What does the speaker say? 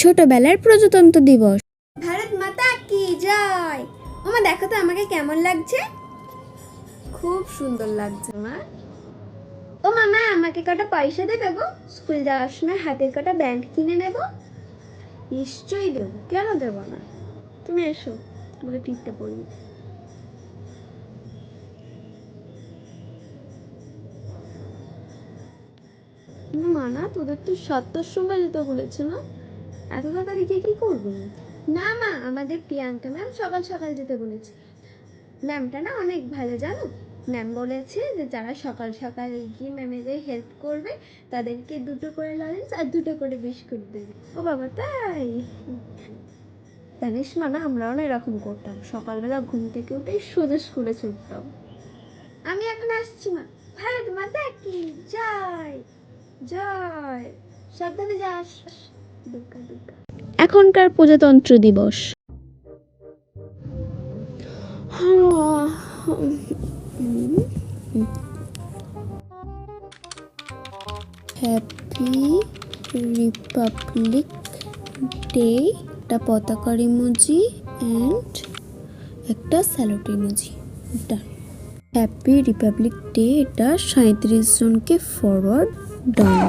ছোটবেলার প্রজাতন্ত্র দিবস। ভারত মাতা কি জয়। ওমা দেখো তো আমাকে কেমন লাগছে। খুব সুন্দর লাগছে মা। ও মামা আমাকে কটা পয়সা দেবে গো, স্কুল যাওয়ার সময় হাতের কটা ব্যান্ড কিনে নেব। নিশ্চয়ই দেবো, কেন দেবো না। তুমি এসো, তোমাকে টিপতে পড়ি। মানা, তোদের তো 7টার সময় যেতে বলেছে না? এত তাড়াতাড়ি গিয়ে কি করবি? না মা, আমাদের প্রিয়াঙ্কা ম্যাম সকাল সকাল যেতে বলেছে। ম্যামটা না অনেক ভালো জানো। ম্যাম বলেছে যে যারা সকাল সকাল গিয়ে ম্যামেদের হেল্প করবে তাদেরকে 2টো করে লজেন্স আর 2টো করে বিস্কুট দেবে। ও বাবা, তাই? জানিস মানা, আমরাও না এরকম করতাম, সকালবেলা ঘুম থেকে উঠে সোজা স্কুলে ছুটতাম। আমি এখন আসছি মা। ভারত মাতা কি জয়। জয়। সাবধানে যাস। দুগ্গা দুগ্গা। এখনকার প্রজাতন্ত্র দিবস। হ্যাপি রিপাবলিক ডে, একটা পতাকার ইমোজি অ্যান্ড একটা স্যালুট ইমোজি। ডান। হ্যাপি রিপাবলিক ডে, এটা 37 জনকে ফরওয়ার্ড ডান।